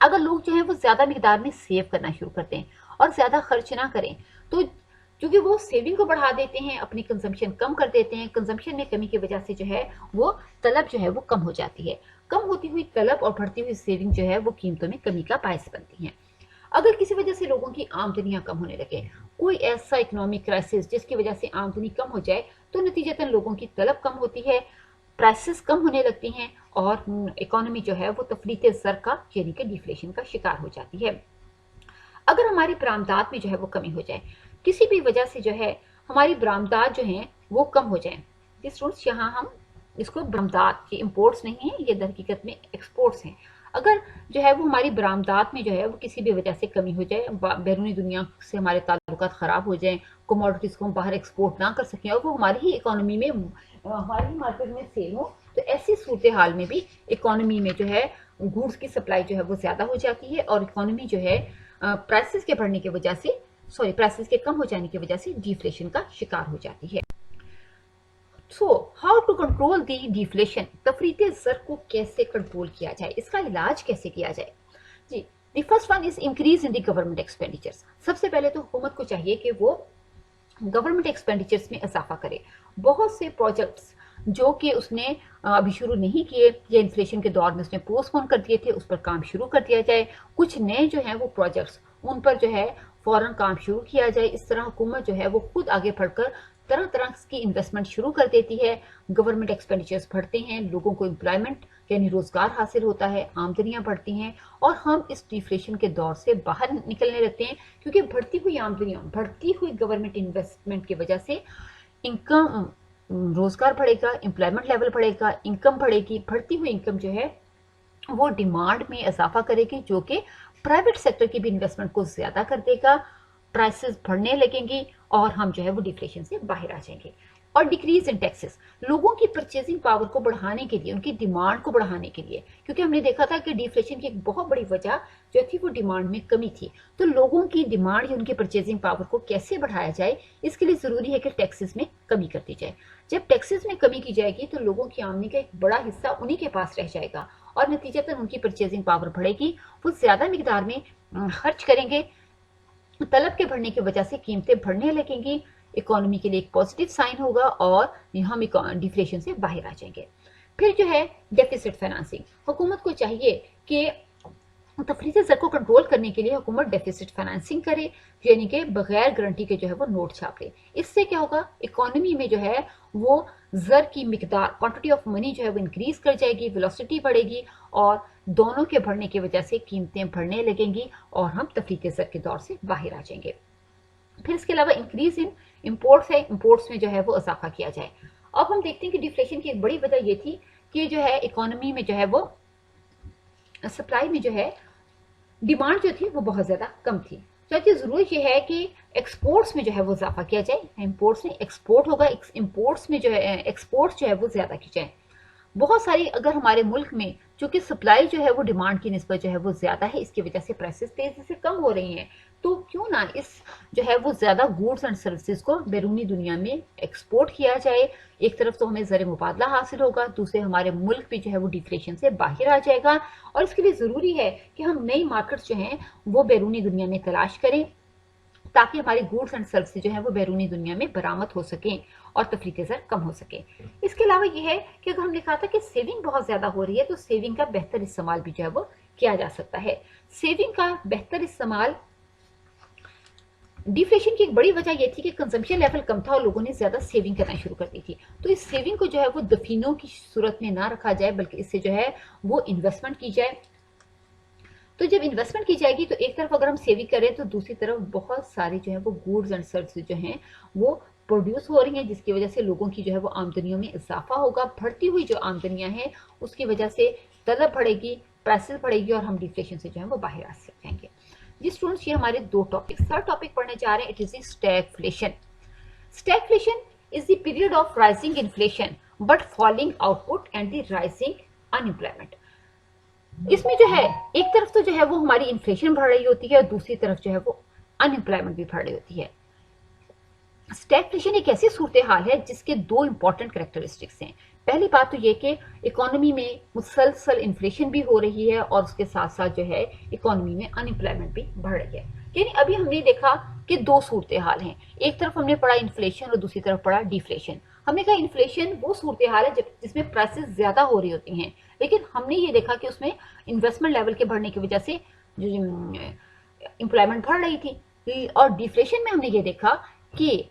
अगर लोग जो है वो ज़्यादा मिकदार में सेव करना शुरू करते हैं और ज़्यादा खर्च ना करें, तो क्योंकि वो सेविंग को बढ़ा देते हैं, अपनी कंजम्पशन कम कर देते हैं, कंजम्पशन में कमी की वजह से जो है वो तलब जो है वो कम हो जाती है। कम होती हुई तलब और बढ़ती हुई सेविंग जो है वो कीमतों में कमी का बायस बनती हैं। अगर किसी वजह से लोगों की आमदनियां कम होने लगे, कोई ऐसा इकोनॉमिक क्राइसिस जिसकी वजह से आमदनी कम हो जाए, तो नतीजतन लोगों की तलब कम होती है, प्राइसेस कम होने लगती हैं, और इकोनॉमी जो है वो तफरीते ज़र का यानी कि डिफ्लेशन का शिकार हो जाती है। अगर हमारी बरामदात में जो है वो कमी हो जाए, किसी भी वजह से जो है हमारी बरामदात जो हैं वो कम हो जाए, स्टूडेंट्स यहाँ हम इसको बरामदात, ये इम्पोर्ट्स नहीं है, ये दर हकीकत में एक्सपोर्ट्स हैं। अगर जो है वो हमारी बरामदात में जो है वो किसी भी वजह से कमी हो जाए, बैरूनी दुनिया से हमारे ताल्लुकात ख़राब हो जाएं, कमोडिटीज़ को हम बाहर एक्सपोर्ट ना कर सकें और वो हमारी ही इकोनॉमी में, हमारी ही मार्केट में सेल हो, तो ऐसी सूरत हाल में भी इकोनॉमी में जो है गुड्स की सप्लाई जो है वो ज़्यादा हो जाती है, और इकोनॉमी जो है प्राइसेस के बढ़ने की वजह से, प्राइसेस के कम हो जाने की वजह से डिफ्लेशन का शिकार हो जाती है। So how to control the deflation? तफरीते ज़र को कैसे कंट्रोल किया जाए, इसका इलाज कैसे किया जाए? जी, the first one is increase in the government expenditures. सबसे पहले तो हुकूमत को चाहिए कि वो गवर्नमेंट एक्सपेंडिचर्स में इजाफा करे। बहुत से प्रोजेक्ट्स जो कि उसने अभी शुरू नहीं किए या इन्फ्लेशन के दौर में उसने पोस्टपोन कर दिए थे, उस पर काम शुरू कर दिया जाए। कुछ नए जो हैं वो प्रोजेक्ट्स, उन पर जो है फौरन काम शुरू किया जाए। इस तरह हुकूमत जो है वो खुद आगे बढ़कर तरह तरह की इन्वेस्टमेंट शुरू कर देती है। गवर्नमेंट एक्सपेंडिचर्स बढ़ते हैं, लोगों को एम्प्लॉयमेंट यानी रोजगार हासिल होता है, आमदनियां बढ़ती हैं, और हम इस डिफ्लेशन के दौर से बाहर निकलने लगते हैं, क्योंकि बढ़ती हुई आमदनियां, बढ़ती हुई गवर्नमेंट इन्वेस्टमेंट की वजह से इनकम, रोजगार बढ़ेगा, एम्प्लॉयमेंट लेवल बढ़ेगा, इनकम बढ़ेगी। बढ़ती हुई इनकम जो है वो डिमांड में इजाफा करेगी, जो कि प्राइवेट सेक्टर की भी इन्वेस्टमेंट को ज्यादा कर देगा। प्राइसेस बढ़ने लगेंगी और हम जो है वो डिफ्लेशन से बाहर आ जाएंगे। और डिक्रीज इन टैक्सेस, लोगों की परचेजिंग पावर को बढ़ाने के लिए, उनकी डिमांड को बढ़ाने के लिए, क्योंकि हमने देखा था कि डिफ्लेशन की एक बहुत बड़ी वजह जो थी वो डिमांड में कमी थी। तो लोगों की डिमांड या उनकी परचेजिंग पावर को कैसे बढ़ाया जाए, इसके लिए जरूरी है कि टैक्सेस में कमी कर दी जाए। जब टैक्सेस में कमी की जाएगी तो लोगों की आमदनी का एक बड़ा हिस्सा उन्हीं के पास रह जाएगा, और नतीजतन उनकी परचेजिंग पावर बढ़ेगी, वो ज्यादा मिकदार में खर्च करेंगे। तलब के बढ़ने की वजह से कीमतें बढ़ने लगेंगी, इकोनॉमी के लिए एक पॉजिटिव साइन होगा, और हम डिफ्लेशन से बाहर आ जाएंगे। फिर जो है डेफिसिट फाइनेंसिंग, हुकूमत को चाहिए कि तफरीती ज़र को कंट्रोल करने के लिए हुकूमत डेफिसिट फाइनेंसिंग करे, यानी कि बगैर गारंटी के जो है वो नोट छाप ले। इससे क्या होगा, इकोनॉमी में जो है वो ज़र की मिकदार, क्वांटिटी ऑफ मनी जो है वो इंक्रीज कर जाएगी, वेलोसिटी बढ़ेगी, और दोनों के बढ़ने की वजह से कीमतें बढ़ने लगेंगी और हम तफरीती ज़र के दौर से बाहर आ जाएंगे। फिर इसके अलावा इंक्रीज इन इम्पोर्ट्स है, इम्पोर्ट्स में जो है वो इजाफा किया जाए। अब हम देखते हैं कि डिफ्लेशन की एक बड़ी वजह ये थी कि जो है इकोनॉमी में जो है वो सप्लाई में जो है डिमांड जो थी वो बहुत ज़्यादा कम थी। तो अच्छी ज़रूरत यह है कि एक्सपोर्ट्स में जो है वो इजाफा किया जाए, इम्पोर्ट्स में एक्सपोर्ट होगा, इम्पोर्ट्स में जो है एक्सपोर्ट्स जो है वो ज़्यादा की जाए। बहुत सारी अगर हमारे मुल्क में चूंकि सप्लाई जो है वो डिमांड की निस्बत जो है वो ज़्यादा है, इसकी वजह से प्राइसेस तेज़ी से कम हो रही हैं, तो क्यों ना इस जो है वो ज़्यादा गुड्स एंड सर्विसेज को बैरूनी दुनिया में एक्सपोर्ट किया जाए। एक तरफ तो हमें ज़र मुबादला हासिल होगा, दूसरे हमारे मुल्क भी जो है वो डिफ्लेशन से बाहर आ जाएगा। और इसके लिए ज़रूरी है कि हम नई मार्केट्स जो हैं वो बैरूनी दुनिया में तलाश करें, ताकि हमारी गुड्स एंड सर्विसेज जो है वो बैरूनी दुनिया में बरामद हो सकें और तफरीक ज़र कम हो सके। इसके अलावा यह है कि अगर हमने कहा था कि सेविंग बहुत ज़्यादा हो रही है, तो सेविंग का बेहतर इस्तेमाल भी जो है वो किया जा सकता है। सेविंग का बेहतर इस्तेमाल, डिफ्लेशन की एक बड़ी वजह यह थी कि कंजम्पशन लेवल कम था और लोगों ने ज़्यादा सेविंग करना शुरू कर दी थी। तो इस सेविंग को जो है वो दफीनों की सूरत में ना रखा जाए, बल्कि इससे जो है वो इन्वेस्टमेंट की जाए। तो जब इन्वेस्टमेंट की जाएगी तो एक तरफ अगर हम सेविंग करें तो दूसरी तरफ बहुत सारी जो है वो गुड्स एंड सर्विसेज जो हैं वो प्रोड्यूस हो रही हैं, जिसकी वजह से लोगों की जो है वो आमदनियों में इजाफा होगा। बढ़ती हुई जो आमदनियां हैं उसकी वजह से तलब बढ़ेगी, प्राइसेस बढ़ेगी और हम डिफ्लेशन से जो है वो बाहर आ जाएंगे। जी स्टूडेंट्स, ये हमारे दो टॉपिक, थर्ड टॉपिक पढ़ने जा रहे हैं, it is the stagflation. Stagflation is the period of rising inflation but fouling output and the rising unemployment. इसमें जो है एक तरफ तो जो है वो हमारी इन्फ्लेशन बढ़ रही होती है और दूसरी तरफ जो है वो अनएम्प्लॉयमेंट भी बढ़ रही होती है। स्टैगफ्लेशन एक ऐसी सूरत हाल है जिसके दो इंपॉर्टेंट कैरेक्टरिस्टिक्स हैं। पहली बात तो ये कि इकोनॉमी में मुसलसल इन्फ्लेशन भी हो रही है और उसके साथ साथ जो है इकोनॉमी में अनएम्प्लॉयमेंट भी बढ़ रही है। यानी अभी हमने देखा कि दो सूरत हाल हैं, एक तरफ हमने पढ़ा इन्फ्लेशन और दूसरी तरफ पढ़ा डिफ्लेशन। हमने कहा इन्फ्लेशन वो सूरत हाल है जिसमें प्राइसेस ज्यादा हो रही होती हैं, लेकिन हमने ये देखा कि उसमें इन्वेस्टमेंट लेवल के बढ़ने की वजह से जो एम्प्लॉयमेंट बढ़ रही थी। और डिफ्लेशन में हमने ये देखा कि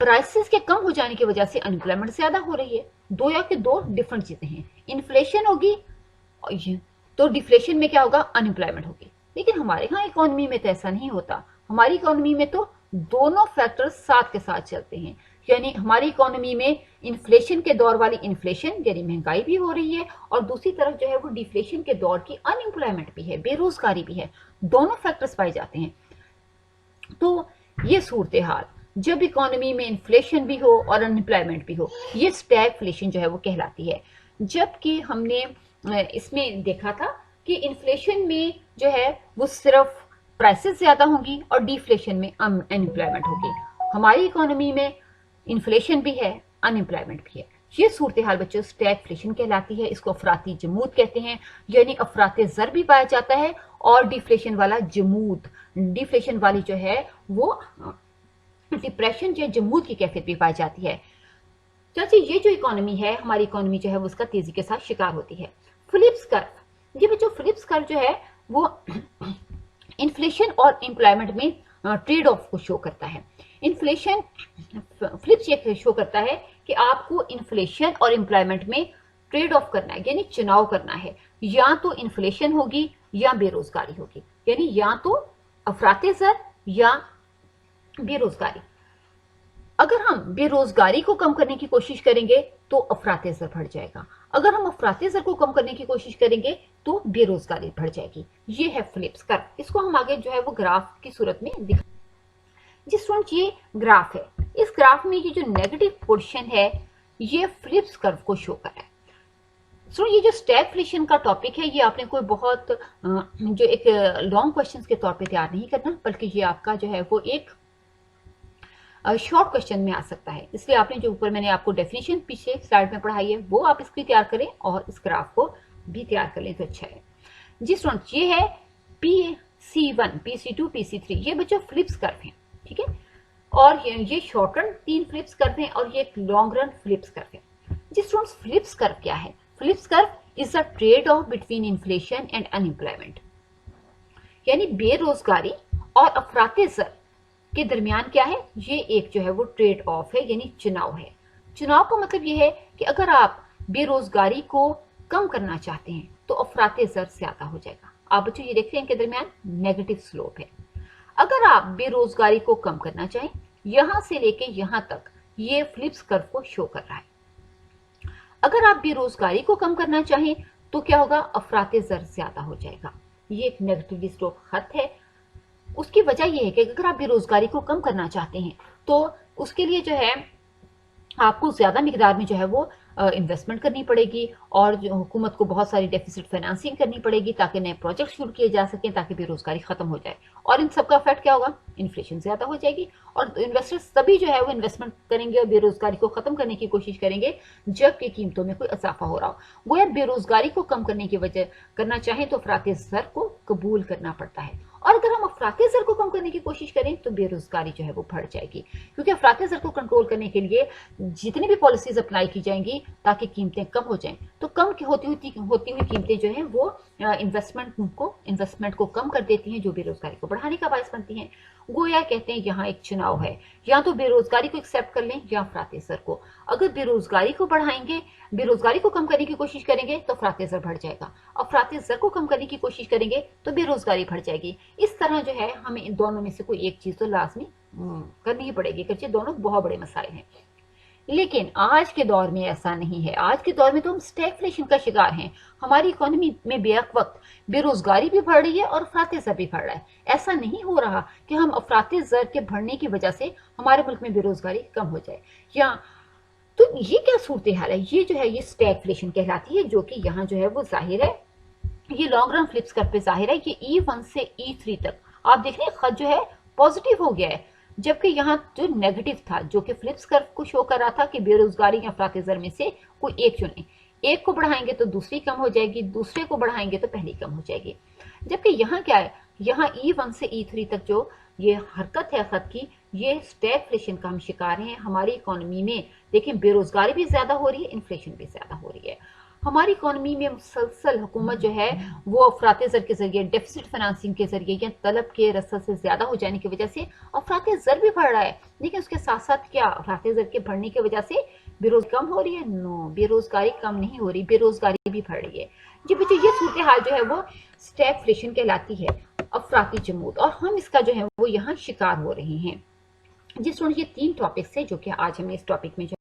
प्राइसेस के कम हो जाने की वजह से अनएम्प्लॉयमेंट ज्यादा हो रही है। दो या के दो डिफरेंट चीजें हैं, इन्फ्लेशन होगी तो डिफ्लेशन में क्या होगा, अनएम्प्लॉयमेंट होगी। लेकिन हमारे यहाँ इकोनॉमी में तो ऐसा नहीं होता। हमारी इकोनॉमी में तो दोनों फैक्टर्स साथ के साथ चलते हैं। यानी हमारी इकोनॉमी में इन्फ्लेशन के दौर वाली इन्फ्लेशन यानी महंगाई भी हो रही है और दूसरी तरफ जो है वो डिफ्लेशन के दौर की अनएम्प्लॉयमेंट भी है, बेरोजगारी भी है। दोनों फैक्टर्स पाए जाते हैं। तो ये सूरत हाल जब इकोनॉमी में इन्फ्लेशन भी हो और अनएम्प्लॉयमेंट भी हो, ये स्टैगफ्लेशन जो है वो कहलाती है। जबकि हमने इसमें देखा था कि इन्फ्लेशन में जो है वो सिर्फ प्राइसेस ज्यादा होंगी और डिफ्लेशन में अनएम्प्लॉयमेंट होगी। हमारी इकोनॉमी में इन्फ्लेशन भी है, अनएम्प्लॉयमेंट भी है। ये सूरत हाल बच्चों स्टैगफ्लेशन कहलाती है। इसको अफराती जमूद कहते हैं, यानी अफराते जर भी पाया जाता है और डिफ्लेशन वाला जमूद, डिफ्लेशन वाली जो है वो डिप्रेशन जो जमूद की कैफियत भी पाई जाती है। चाची ये जो इकोनॉमी है, हमारी इकोनॉमी जो है वो उसका तेजी के साथ शिकार होती है। फिलिप्स कर्व, ये बच्चों फिलिप्स कर्व जो है वो इन्फ्लेशन और एम्प्लॉयमेंट में ट्रेड ऑफ को शो करता है। इन्फ्लेशन फिलिप्स ये शो करता है कि आपको इन्फ्लेशन और एम्प्लॉयमेंट में ट्रेड ऑफ करना है, यानी चुनाव करना है। या तो इन्फ्लेशन होगी या बेरोजगारी होगी, यानी या तो अफराते जर या बेरोजगारी। अगर हम बेरोजगारी को कम करने की कोशिश करेंगे तो अफराते जर बढ़ जाएगा, अगर हम अफराते जर को कम करने की कोशिश करेंगे तो बेरोजगारी बढ़ जाएगी। ये है फिलिप्स कर्व। इसको हम आगे जो है वो ग्राफ की सूरत में दिखा। जी स्टूडेंट, ये ग्राफ है। इस ग्राफ में ये जो नेगेटिव पोर्शन है ये फिलिप्स कर्व को शो कर रहा है। सो ये जो स्टैगफ्लेशन का टॉपिक है ये आपने कोई बहुत जो एक लॉन्ग क्वेश्चंस के तौर पे तैयार नहीं करना, बल्कि ये आपका जो है वो एक शॉर्ट क्वेश्चन में आ सकता है। इसलिए आपने जो ऊपर मैंने आपको डेफिनेशन पीछे स्लाइड में पढ़ाई है वो आप इसकी तैयार करें और इस ग्राफ को भी तैयार कर लें तो अच्छा है। जी स्टूडेंट, ये है PC1, PC2, PC3, ये बच्चों फ्लिप्स कर्व हैं, ठीक है। और ये शॉर्ट रन 3 फ्लिप्स कर्व हैं और ये एक लॉन्ग रन फ्लिप्स कर्व है। जी स्टूडेंट्स, फ्लिप्स कर्व क्या है? Phillips curve is a trade off between inflation and unemployment, यानी बेरोजगारी और अफराते जर के दरमियान क्या है, ये एक जो है वो ट्रेड ऑफ है, यानी चुनाव है। चुनाव का मतलब ये है कि अगर आप बेरोजगारी को कम करना चाहते हैं तो अफराते जर ज्यादा हो जाएगा। आप बच्चों ये देखते हैं इनके दरमियान नेगेटिव स्लोप है। अगर आप बेरोजगारी को कम करना चाहें, यहां से लेके यहां तक ये फ्लिप्स कर्व को शो कर रहा है। अगर आप बेरोजगारी को कम करना चाहें तो क्या होगा, अफराते जर ज्यादा हो जाएगा। ये एक नेगेटिवली स्लोप खत है। उसकी वजह यह है कि अगर आप बेरोजगारी को कम करना चाहते हैं तो उसके लिए जो है आपको ज्यादा मिकदार में जो है वो इन्वेस्टमेंट करनी पड़ेगी और जो हुकूमत को बहुत सारी डेफिसिट फाइनेंसिंग करनी पड़ेगी ताकि नए प्रोजेक्ट शुरू किए जा सकें, ताकि बेरोजगारी खत्म हो जाए। और इन सबका इफेक्ट क्या होगा, इन्फ्लेशन ज्यादा हो जाएगी और इन्वेस्टर्स तभी जो है वो इन्वेस्टमेंट करेंगे और बेरोजगारी को खत्म करने की कोशिश करेंगे जबकि कीमतों में कोई इजाफा हो रहा हो। गोया बेरोजगारी को कम करने की वजह करना चाहें तो अफराते ज़र को कबूल करना पड़ता है, और अगर हम अफराते ज़र को कम करने की कोशिश करें तो बेरोजगारी जो है वो बढ़ जाएगी, क्योंकि अफराते ज़र को कंट्रोल करने के लिए जितनी भी पॉलिसीज अप्लाई की जाएंगी ताकि कीमतें कम हो जाएं, तो कम होती हुई कीमतें जो हैं वो इन्वेस्टमेंट को कम कर देती हैं, जो बेरोजगारी को बढ़ाने का बायस बनती हैं। गोया कहते हैं यहाँ एक चुनाव है, या तो बेरोजगारी को एक्सेप्ट कर लें या अफराते ज़र को। अगर बेरोजगारी को बढ़ाएंगे, बेरोजगारी को कम करने की कोशिश करेंगे तो अफराते ज़र बढ़ जाएगा, अफराते ज़र को कम करने की कोशिश करेंगे तो बेरोजगारी बढ़ जाएगी। इस तरह जो है हमें इन दोनों में से कोई एक चीज तो लाजमी करनी ही पड़ेगी, क्योंकि दोनों बहुत बड़े मसाइल हैं। लेकिन आज के दौर में ऐसा नहीं है। आज के दौर में तो हम स्टैगफ्लेशन का शिकार हैं। हमारी इकोनॉमी में बेवक्त वक्त बेरोजगारी भी बढ़ रही है और अफराते ज़र भी बढ़ रहा है। ऐसा नहीं हो रहा कि हम अफराते ज़र के बढ़ने की वजह से हमारे मुल्क में बेरोजगारी कम हो जाए, या तो ये क्या सूरत हाल है, ये जो है ये स्टैगफ्लेशन कहलाती है, जो कि यहाँ जो है वो जाहिर है, ये लॉन्ग रन फ्लिप्स कर्व पे जाहिर है। ये E1 से E3 तक आप देख रहे हैं खत जो है पॉजिटिव हो गया है, जबकि यहाँ जो नेगेटिव था, जो कि फ्लिप्स कर्व को शो कर रहा था कि बेरोजगारी या अफराते ज़र में से कोई एक चुने, एक को बढ़ाएंगे तो दूसरी कम हो जाएगी, दूसरे को बढ़ाएंगे तो पहली कम हो जाएगी। जबकि यहाँ क्या है, यहाँ E1 से E3 तक जो ये हरकत है खत की, ये स्टैगफ्लेशन का हम शिकार हैं। हमारी इकोनॉमी में देखें बेरोजगारी भी ज्यादा हो रही है, इन्फ्लेशन भी ज्यादा हो रही है। हमारी इकोनॉमी में मुसलसल हुकूमत जो है वो अफराते ज़र के जरिए, डेफिसिट फाइनेंसिंग के जरिए या तलब के रसद से ज्यादा हो जाने की वजह से अफराते ज़र भी बढ़ रहा है। लेकिन उसके साथ साथ क्या अफराते ज़र के बढ़ने की वजह से बेरोजगारी कम हो रही है? नो, बेरोजगारी कम नहीं हो रही, बेरोजगारी भी बढ़ रही है। जी बच्चों, ये सूरत हाल जो है वो स्टैगफ्लेशन कहलाती है, अफराती जमूद, और हम इसका जो है वो यहाँ शिकार हो रहे हैं। जी स्टूडेंट, ये 3 टॉपिक्स है जो कि आज हमने इस टॉपिक में